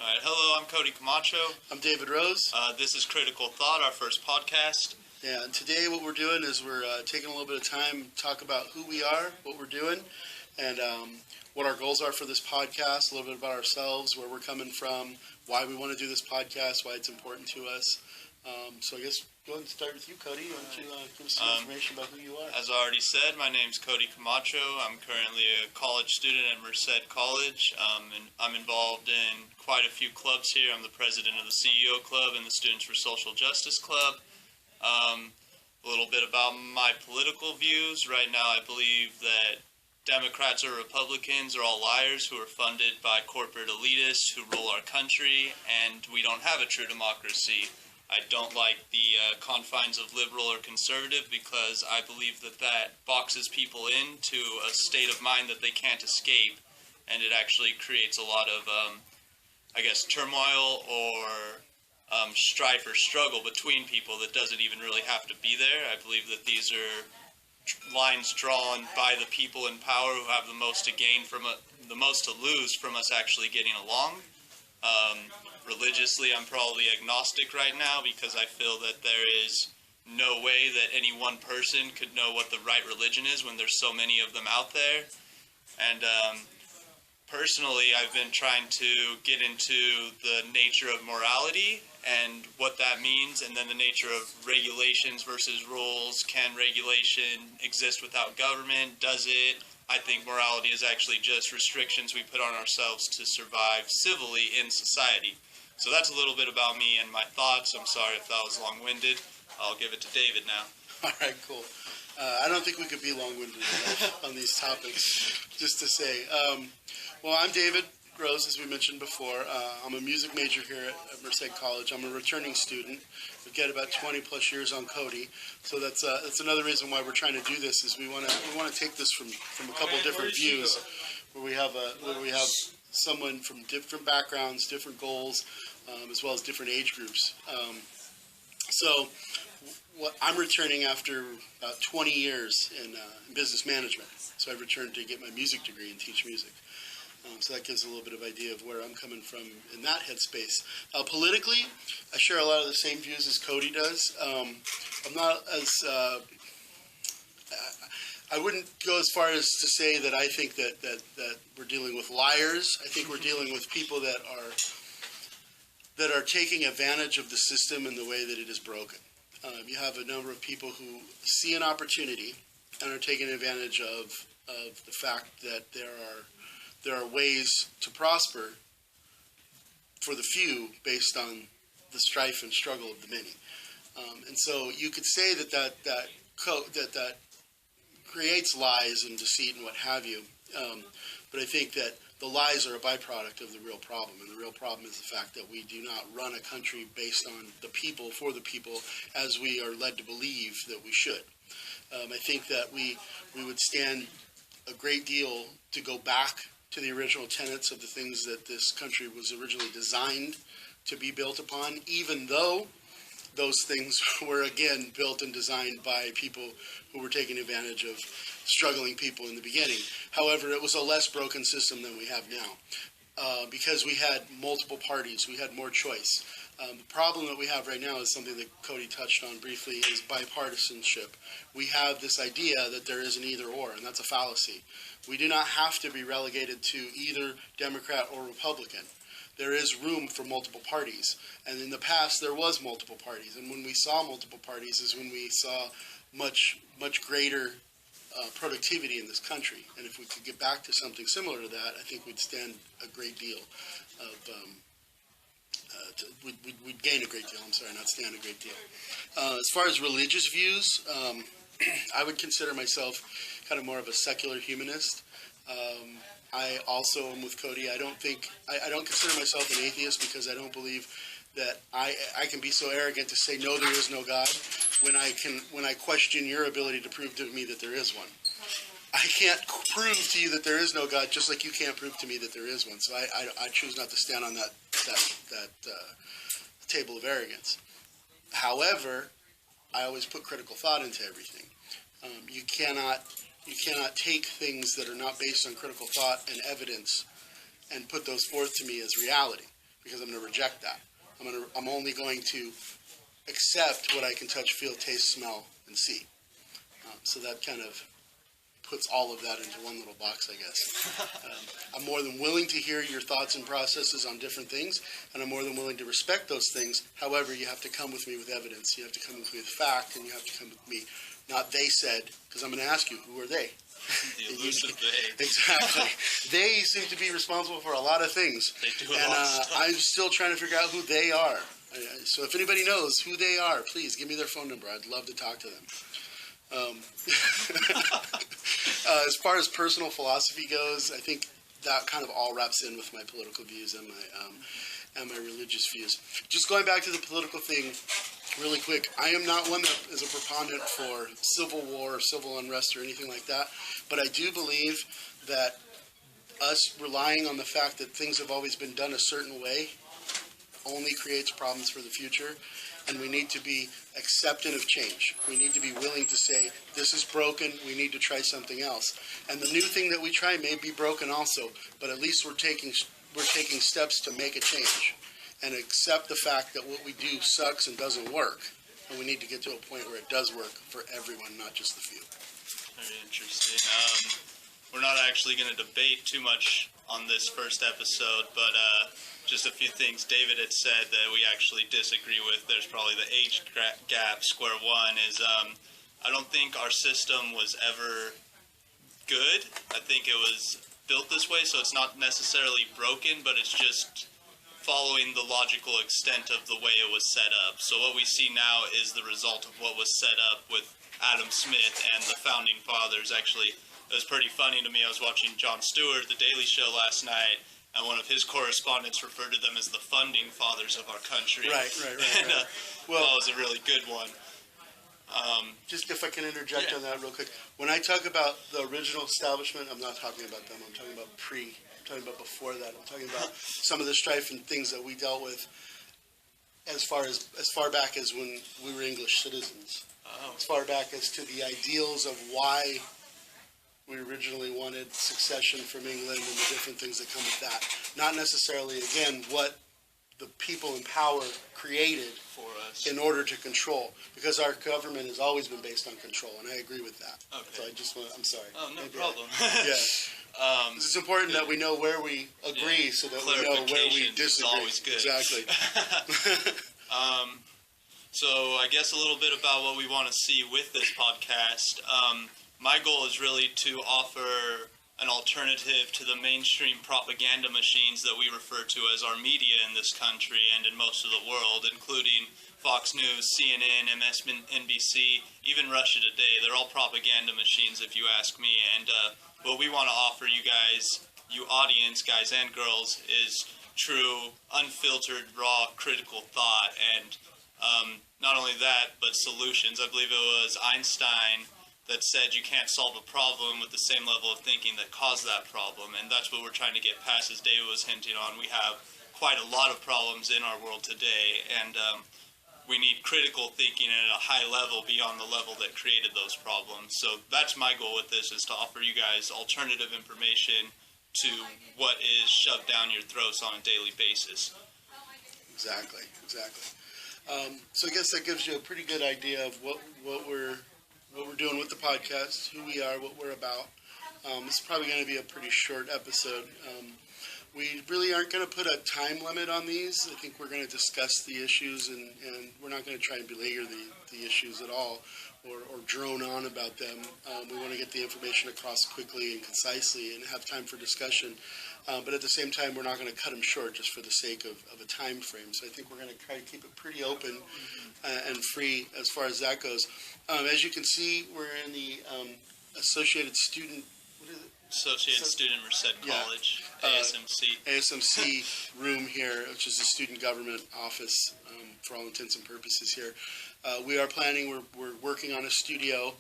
All right, hello, I'm Cody Camacho. I'm David Rose. This is Critical Thought, our first podcast. Yeah, and today what we're doing is we're taking a little bit of time to talk about who we are, what we're doing, and what our goals are for this podcast, a little bit about ourselves, where we're coming from, why we want to do this podcast, why it's important to us. So I guess go ahead and start with you, Cody. Why don't you give us some information about who you are? As I already said, my name's Cody Camacho. I'm currently a college student at Merced College, and I'm involved in quite a few clubs here. I'm the president of the CEO Club and the Students for Social Justice Club. A little bit about my political views. Right now, I believe that Democrats or Republicans are all liars who are funded by corporate elitists who rule our country, and we don't have a true democracy. I don't like the confines of liberal or conservative because I believe that that boxes people into a state of mind that they can't escape, and it actually creates a lot of, turmoil or strife or struggle between people that doesn't even really have to be there. I believe that these are lines drawn by the people in power who have the most to gain from the most to lose from us actually getting along. Religiously, I'm probably agnostic right now because I feel that there is no way that any one person could know what the right religion is when there's so many of them out there. And personally, I've been trying to get into the nature of morality and what that means, and then the nature of regulations versus rules. Can regulation exist without government? Does it? I think morality is actually just restrictions we put on ourselves to survive civilly in society. So that's a little bit about me and my thoughts. I'm sorry if that was long-winded. I'll give it to David now. All right, cool. I don't think we could be long-winded enough on these topics. Just to say, well, I'm David Rose, as we mentioned before. I'm a music major here at Merced College. I'm a returning student. We've got about 20 plus years on Cody, so that's another reason why we're trying to do this. Is we want to take this from a couple of different views, where we have someone from different backgrounds, different goals, as well as different age groups. So I'm returning after about 20 years in business management. So I returned to get my music degree and teach music. So that gives a little bit of idea of where I'm coming from in that headspace. Politically, I share a lot of the same views as Cody does. I'm not as... I wouldn't go as far as to say that I think that we're dealing with liars. I think we're dealing with people that are taking advantage of the system and the way that it is broken. You have a number of people who see an opportunity and are taking advantage of the fact that there are ways to prosper for the few based on the strife and struggle of the many. And so you could say that creates lies and deceit and what have you. But I think that the lies are a byproduct of the real problem. And the real problem is the fact that we do not run a country based on the people, for the people, as we are led to believe that we should. I think that we would stand a great deal to go back to the original tenets of the things that this country was originally designed to be built upon, even though those things were, again, built and designed by people who were taking advantage of struggling people in the beginning. However, it was a less broken system than we have now because we had multiple parties. We had more choice. The problem that we have right now is something that Cody touched on briefly, is bipartisanship. We have this idea that there is an either or, and that's a fallacy. We do not have to be relegated to either Democrat or Republican. There is room for multiple parties. And in the past, there was multiple parties. And when we saw multiple parties is when we saw much greater productivity in this country. And if we could get back to something similar to that, I think we'd stand a great deal of... we'd gain a great deal. I'm sorry, not stand a great deal. As far as religious views, I would consider myself kind of more of a secular humanist. I also am with Cody. I don't consider myself an atheist because I don't believe that I can be so arrogant to say no, there is no God when I question your ability to prove to me that there is one. I can't prove to you that there is no God, just like you can't prove to me that there is one. So I choose not to stand on that table of arrogance. However, I always put critical thought into everything. You cannot take things that are not based on critical thought and evidence and put those forth to me as reality. because I'm going to reject that. I'm only going to accept what I can touch, feel, taste, smell, and see. So that kind of puts all of that into one little box, I guess. I'm more than willing to hear your thoughts and processes on different things, and I'm more than willing to respect those things. However, you have to come with me with evidence. You have to come with me with fact, and you have to come with me, not they said, because I'm going to ask you, who are they? The elusive they. Exactly. They seem to be responsible for a lot of things. They do a lot of stuff. I'm still trying to figure out who they are. So if anybody knows who they are, please give me their phone number. I'd love to talk to them. As far as personal philosophy goes, I think that kind of all wraps in with my political views and my religious views. Just going back to the political thing really quick, I am not one that is a proponent for civil war or civil unrest or anything like that, but I do believe that us relying on the fact that things have always been done a certain way only creates problems for the future. And we need to be acceptant of change. We need to be willing to say, this is broken, we need to try something else. And the new thing that we try may be broken also, but at least we're taking steps to make a change and accept the fact that what we do sucks and doesn't work. And we need to get to a point where it does work for everyone, not just the few. Very interesting. We're not actually going to debate too much on this first episode, but just a few things David had said that we actually disagree with. There's probably the age gap. Square one is I don't think our system was ever good. I think it was built this way, so it's not necessarily broken, but it's just following the logical extent of the way it was set up. So what we see now is the result of what was set up with Adam Smith and the founding fathers. Actually, it was pretty funny to me. I was watching Jon Stewart, The Daily Show last night, and one of his correspondents referred to them as the founding fathers of our country. Right. And well, that was a really good one. Just if I can interject on that real quick. When I talk about the original establishment, I'm not talking about them. I'm talking about I'm talking about before that. I'm talking about some of the strife and things that we dealt with as far back as when we were English citizens. As far back as to the ideals of why we originally wanted succession from England and the different things that come with that. Not necessarily, again, what the people in power created for us in order to control, because our government has always been based on control, and I agree with that. Okay. So I'm sorry. Oh, no problem. Yeah. It's important that we know where we agree so that we know where we disagree. Is always good. Exactly. So I guess a little bit about what we want to see with this podcast. My goal is really to offer an alternative to the mainstream propaganda machines that we refer to as our media in this country and in most of the world, including Fox News, CNN, MSNBC, even Russia Today. They're all propaganda machines, if you ask me. And what we want to offer you guys, you audience, guys and girls, is true, unfiltered, raw, critical thought. And not only that, but solutions. I believe it was Einstein that said you can't solve a problem with the same level of thinking that caused that problem. And that's what we're trying to get past, as David was hinting on. We have quite a lot of problems in our world today, and we need critical thinking at a high level beyond the level that created those problems. So that's my goal with this, is to offer you guys alternative information to what is shoved down your throats on a daily basis. Exactly. So I guess that gives you a pretty good idea of what we're doing with the podcast, who we are, what we're about. It's probably going to be a pretty short episode. We really aren't going to put a time limit on these. I think we're going to discuss the issues, and we're not going to try and belabor the issues at all or drone on about them. We want to get the information across quickly and concisely and have time for discussion. But at the same time, we're not going to cut them short just for the sake of a time frame. So I think we're going to try to keep it pretty open and free as far as that goes. As you can see, we're in the Associated Student Merced College, ASMC room here, which is the student government office for all intents and purposes here. We are planning, we're working on a studio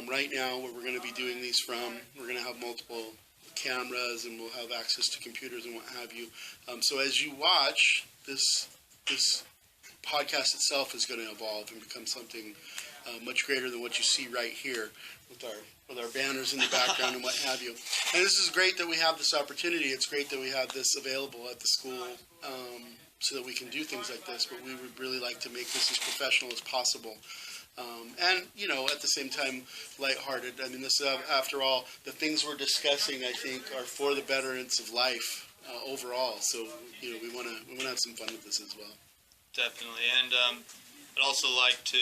right now where we're going to be doing these from. We're going to have multiple cameras, and we'll have access to computers and what have you. So as you watch, this podcast itself is going to evolve and become something much greater than what you see right here with our banners in the background and what have you. And this is great that we have this opportunity. It's great that we have this available at the school. so that we can do things like this, but we would really like to make this as professional as possible. And, at the same time, lighthearted. I mean, this, after all, the things we're discussing, I think, are for the betterance of life overall. So, we want to have some fun with this as well. Definitely. And I'd also like to,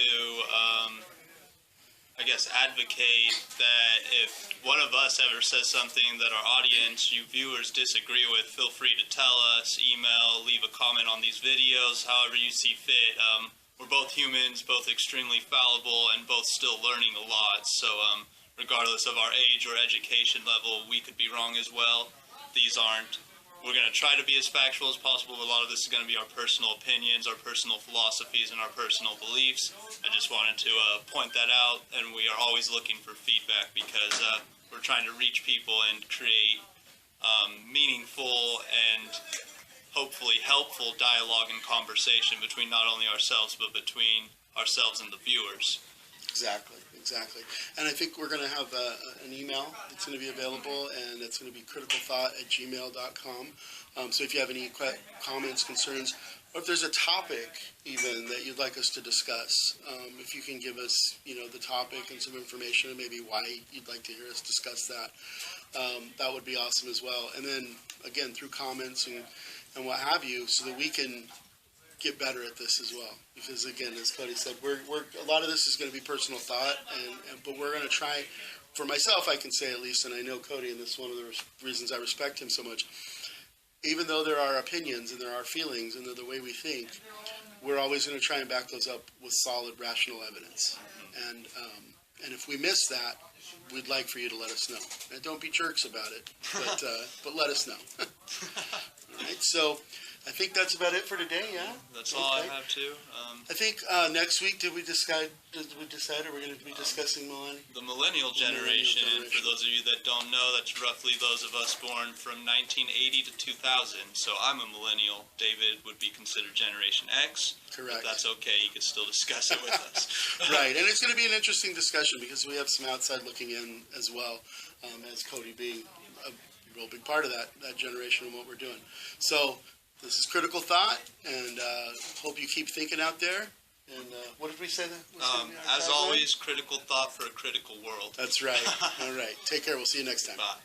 advocate that if one of us ever says something that our audience, you viewers, disagree with, feel free to tell us, email, leave a comment on these videos, however you see fit. We're both humans, both extremely fallible, and both still learning a lot. So regardless of our age or education level, we could be wrong as well. These aren't. We're going to try to be as factual as possible. A lot of this is going to be our personal opinions, our personal philosophies, and our personal beliefs. I just wanted to point that out, and we are always looking for feedback because we're trying to reach people and create meaningful and hopefully helpful dialogue and conversation between not only ourselves, but between ourselves and the viewers. Exactly. And I think we're going to have an email that's going to be available, and it's going to be criticalthought@gmail.com. So if you have any comments, concerns, or if there's a topic even that you'd like us to discuss, if you can give us, the topic and some information and maybe why you'd like to hear us discuss that, that would be awesome as well. And then, again, through comments and what have you, so that we can get better at this as well, because again, as Cody said, we're a lot of this is going to be personal thought, but we're going to try. For myself, I can say at least, and I know Cody, and this is one of the reasons I respect him so much. Even though there are opinions and there are feelings and they're the way we think, we're always going to try and back those up with solid, rational evidence. And if we miss that, we'd like for you to let us know. And don't be jerks about it, but let us know. All right, so I think that's about it for today, yeah? That's all I have too. I think next week, did we decide are we going to be discussing millennial? The millennial generation, and for those of you that don't know, that's roughly those of us born from 1980 to 2000. So I'm a millennial. David would be considered Generation X. Correct. But that's okay. You can still discuss it with us. Right, and it's going to be an interesting discussion because we have some outside looking in as well, as Cody being a real big part of that generation and what we're doing. So this is Critical Thought, and hope you keep thinking out there. And what did we say? As always, critical thought for a critical world. That's right. All right. Take care. We'll see you next time. Bye.